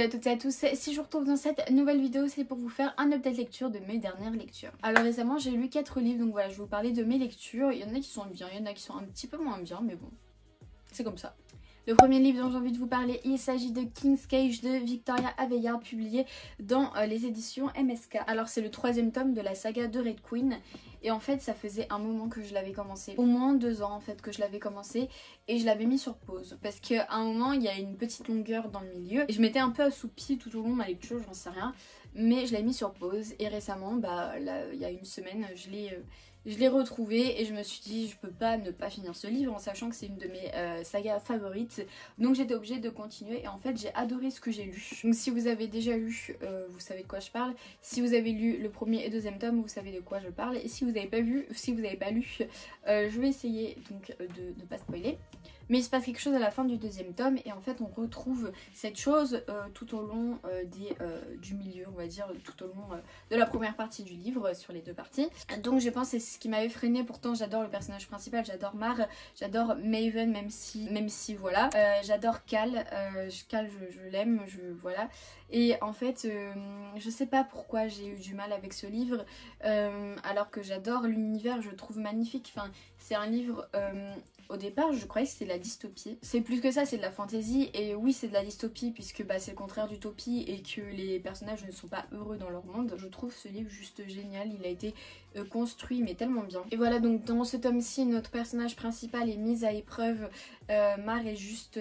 à toutes et à tous, si je vous retrouve dans cette nouvelle vidéo, c'est pour vous faire un update lecture de mes dernières lectures. Alors récemment j'ai lu 4 livres, donc voilà, je vais vous parler de mes lectures. Il y en a qui sont bien, il y en a qui sont un petit peu moins bien, mais bon, c'est comme ça. Le premier livre dont j'ai envie de vous parler, il s'agit de King's Cage de Victoria Aveyard, publié dans les éditions MSK. Alors c'est le 3e tome de la saga de Red Queen. Et en fait ça faisait un moment que je l'avais commencé, au moins 2 ans en fait que je l'avais commencé, et je l'avais mis sur pause parce qu'à un moment il y a une petite longueur dans le milieu et je m'étais un peu assoupie tout au long de ma lecture, j'en sais rien, mais je l'ai mis sur pause. Et récemment, bah là, il y a une semaine, je l'ai retrouvé et je me suis dit je peux pas ne pas finir ce livre en sachant que c'est une de mes sagas favorites, donc j'étais obligée de continuer. Et en fait j'ai adoré ce que j'ai lu. Donc si vous avez déjà lu, vous savez de quoi je parle. Si vous avez lu le 1er et 2e tome, vous savez de quoi je parle. Et si vous n'avez pas vu, si vous n'avez pas lu, je vais essayer donc de ne pas spoiler. Mais il se passe quelque chose à la fin du 2e tome et en fait on retrouve cette chose tout au long du milieu, on va dire, tout au long de la première partie du livre, sur les 2 parties. Donc je pense que c'est ce qui m'avait freiné. Pourtant j'adore le personnage principal, j'adore Mar, j'adore Maven, même si voilà, j'adore Cal, je l'aime, voilà. Et en fait je sais pas pourquoi j'ai eu du mal avec ce livre, alors que j'adore l'univers, je le trouve magnifique. Enfin c'est un livre... Au départ, je croyais que c'était de la dystopie. C'est plus que ça, c'est de la fantaisie. Et oui, c'est de la dystopie puisque bah, c'est le contraire d'utopie et que les personnages ne sont pas heureux dans leur monde. Je trouve ce livre juste génial. Il a été construit mais tellement bien. Et voilà, donc dans ce tome-ci, notre personnage principal est mis à épreuve. Mar est juste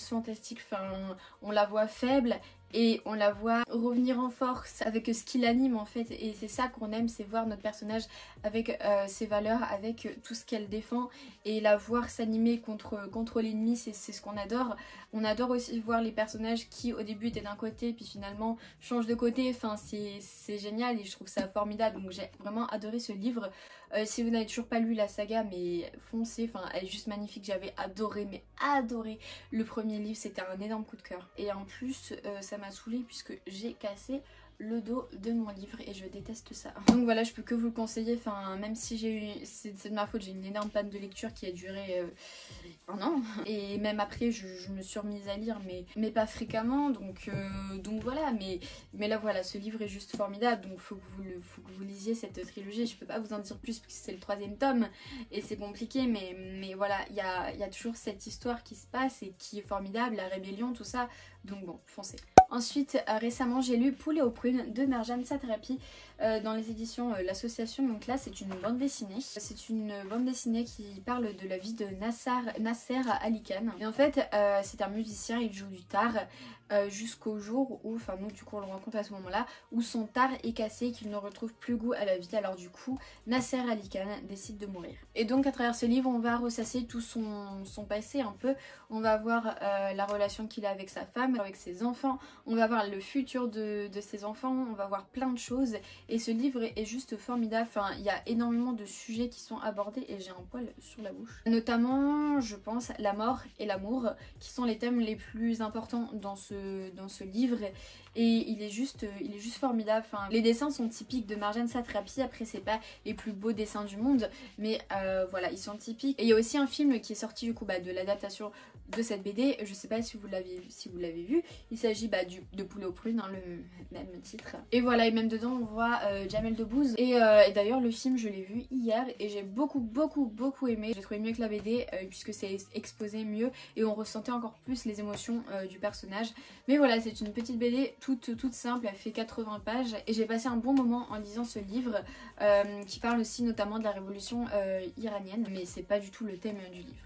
fantastique. Enfin, on la voit faible et on la voit revenir en force avec ce qui l'anime en fait, et c'est ça qu'on aime, c'est voir notre personnage avec ses valeurs, avec tout ce qu'elle défend, et la voir s'animer contre l'ennemi, c'est ce qu'on adore. On adore aussi voir les personnages qui au début étaient d'un côté puis finalement changent de côté. Enfin c'est génial et je trouve ça formidable, donc j'ai vraiment adoré ce livre. Si vous n'avez toujours pas lu la saga, mais foncez, enfin elle est juste magnifique. J'avais adoré, mais adoré le premier livre, c'était un énorme coup de cœur. Et en plus ça m'a saoulée puisque j'ai cassé le dos de mon livre et je déteste ça. Donc voilà, je peux que vous le conseiller. Enfin même si j'ai eu, c'est de ma faute, j'ai une énorme panne de lecture qui a duré un an, et même après je me suis remise à lire mais pas fréquemment, donc voilà. Mais là voilà, ce livre est juste formidable, donc faut que vous lisiez cette trilogie. Je peux pas vous en dire plus puisque c'est le 3e tome et c'est compliqué, mais voilà, il y a toujours cette histoire qui se passe et qui est formidable, la rébellion, tout ça, donc bon, foncez. Ensuite, récemment, j'ai lu Poulet aux prunes de Merjan Satrapi dans les éditions L'Association. Donc là, c'est une bande dessinée. C'est une bande dessinée qui parle de la vie de Nasser Ali Khan. Et en fait, c'est un musicien, il joue du tar jusqu'au jour où, enfin nous du coup on le rencontre à ce moment-là, où son tar est cassé et qu'il ne retrouve plus goût à la vie. Alors du coup, Nasser Ali Khan décide de mourir. Et donc à travers ce livre, on va ressasser tout son passé un peu. On va voir la relation qu'il a avec sa femme, avec ses enfants. On va voir le futur de ses enfants, on va voir plein de choses, et ce livre est juste formidable. Enfin, il y a énormément de sujets qui sont abordés et j'ai un poil sur la bouche. Notamment, je pense, la mort et l'amour, qui sont les thèmes les plus importants dans ce livre, et il est juste formidable. Enfin, les dessins sont typiques de Merjan Satrapi. Après, c'est pas les plus beaux dessins du monde, mais voilà, ils sont typiques. Et il y a aussi un film qui est sorti du coup de l'adaptation de cette BD, je sais pas si vous l'avez vu, il s'agit de Poulet aux prunes, hein, le même titre. Et voilà, et même dedans on voit Jamel Debbouze, et d'ailleurs le film je l'ai vu hier et j'ai beaucoup aimé. J'ai trouvé mieux que la BD puisque c'est exposé mieux et on ressentait encore plus les émotions du personnage. Mais voilà, c'est une petite BD toute simple, elle fait 80 pages et j'ai passé un bon moment en lisant ce livre qui parle aussi notamment de la révolution iranienne, mais c'est pas du tout le thème du livre.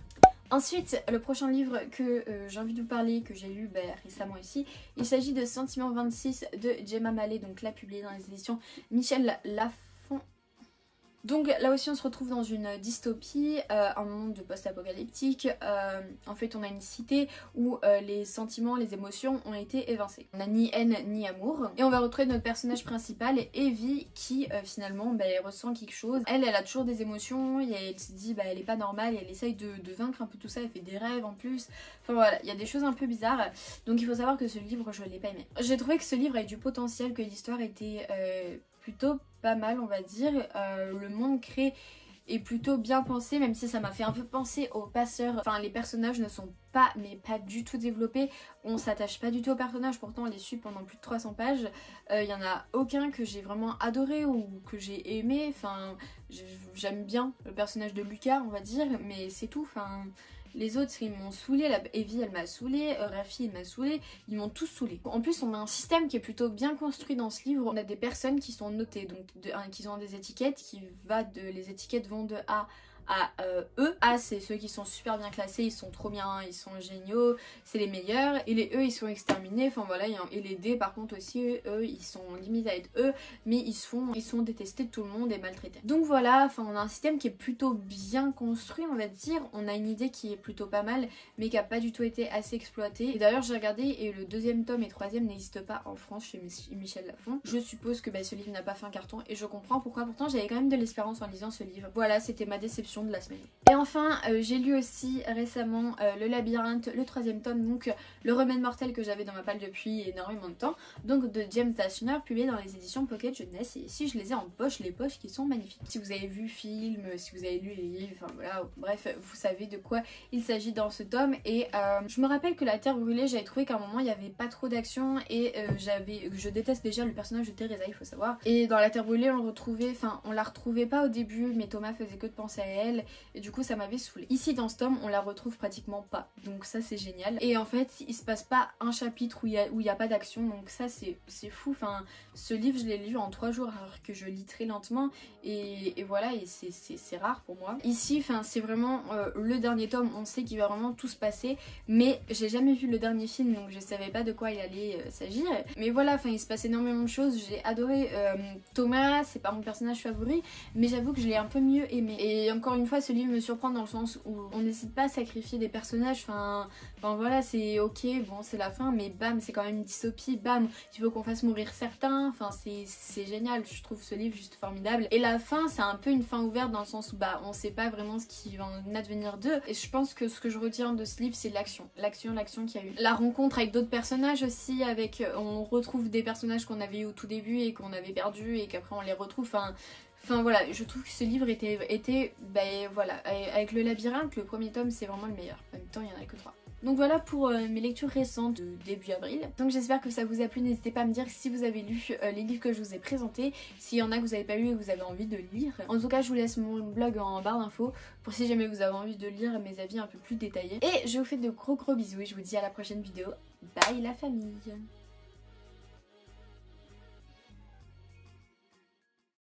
Ensuite, le prochain livre que j'ai envie de vous parler, que j'ai lu récemment ici, il s'agit de Sentiment 26 de Jemma Mallet, donc là publié dans les éditions Michel Lafon. Donc là aussi on se retrouve dans une dystopie, un monde de post-apocalyptique. En fait on a une cité où les sentiments, les émotions ont été évincés. On n'a ni haine ni amour. Et on va retrouver notre personnage principal, Evie, qui finalement elle ressent quelque chose. Elle a toujours des émotions, et elle se dit elle est pas normale, et elle essaye de vaincre un peu tout ça, elle fait des rêves en plus. Enfin voilà, il y a des choses un peu bizarres. Donc il faut savoir que ce livre je l'ai pas aimé. J'ai trouvé que ce livre avait du potentiel, que l'histoire était plutôt pas mal on va dire. Le monde créé est plutôt bien pensé, même si ça m'a fait un peu penser aux passeurs. Enfin, les personnages ne sont pas, mais pas du tout développés. On s'attache pas du tout aux personnages, pourtant on les suit pendant plus de 300 pages. Il y en a aucun que j'ai vraiment adoré ou que j'ai aimé. Enfin, j'aime bien le personnage de Lucas, on va dire, mais c'est tout. Enfin, les autres ils m'ont saoulé, Evie elle m'a saoulé, Raffi il m'a saoulé, ils m'ont tous saoulé. En plus on a un système qui est plutôt bien construit dans ce livre. On a des personnes qui sont notées, donc qui ont des étiquettes les étiquettes vont de A à E. A c'est ceux qui sont super bien classés, ils sont trop bien, ils sont géniaux, c'est les meilleurs, et les E ils sont exterminés, enfin voilà, et les D par contre aussi, eux ils sont limite à être E, mais ils sont détestés de tout le monde et maltraités. Donc voilà, enfin on a un système qui est plutôt bien construit on va dire, on a une idée qui est plutôt pas mal, mais qui a pas du tout été assez exploitée. Et d'ailleurs j'ai regardé et le deuxième tome et troisième n'existent pas en France chez Michel Lafon. Je suppose que ce livre n'a pas fait un carton et je comprends pourquoi, pourtant j'avais quand même de l'espérance en lisant ce livre. Voilà, c'était ma déception de la semaine. Et enfin j'ai lu aussi récemment Le Labyrinthe, le troisième tome, donc le remède mortel que j'avais dans ma palle depuis énormément de temps, donc de James Dashner, publié dans les éditions Pocket Jeunesse, et ici je les ai en poche, les poches qui sont magnifiques. Si vous avez vu le film, si vous avez lu les livres, enfin voilà, bref, vous savez de quoi il s'agit dans ce tome. Et je me rappelle que La Terre Brûlée, j'avais trouvé qu'à un moment il n'y avait pas trop d'action, et je déteste déjà le personnage de Teresa, il faut savoir. Et dans La Terre Brûlée on la retrouvait pas au début, mais Thomas faisait que de penser à elle, et du coup ça m'avait saoulée. Ici dans ce tome on la retrouve pratiquement pas, donc ça c'est génial. Et en fait il se passe pas un chapitre où il y a pas d'action, donc ça c'est fou. Enfin, ce livre je l'ai lu en 3 jours alors que je lis très lentement, et voilà, et c'est rare pour moi. Ici enfin c'est vraiment le dernier tome, on sait qu'il va vraiment tout se passer, mais j'ai jamais vu le dernier film donc je savais pas de quoi il allait s'agir. Mais voilà, enfin il se passe énormément de choses, j'ai adoré Thomas, c'est pas mon personnage favori, mais j'avoue que je l'ai un peu mieux aimé. Et encore une fois ce livre me surprend dans le sens où on n'hésite pas à sacrifier des personnages, enfin voilà, c'est ok, bon c'est la fin, mais bam, c'est quand même une dystopie, bam, tu veux qu'on fasse mourir certains, enfin c'est génial, je trouve ce livre juste formidable. Et la fin c'est un peu une fin ouverte dans le sens où on sait pas vraiment ce qui va en advenir d'eux, et je pense que ce que je retiens de ce livre c'est l'action qu'il y a eu. La rencontre avec d'autres personnages aussi, on retrouve des personnages qu'on avait eu au tout début et qu'on avait perdus et qu'après on les retrouve, Enfin voilà, je trouve que ce livre était voilà, avec Le Labyrinthe, le premier tome c'est vraiment le meilleur. En même temps il n'y en a que 3. Donc voilà pour mes lectures récentes de début avril. Donc j'espère que ça vous a plu, n'hésitez pas à me dire si vous avez lu les livres que je vous ai présentés, s'il y en a que vous n'avez pas lu et que vous avez envie de lire. En tout cas je vous laisse mon blog en barre d'infos pour si jamais vous avez envie de lire mes avis un peu plus détaillés. Et je vous fais de gros bisous et je vous dis à la prochaine vidéo. Bye la famille!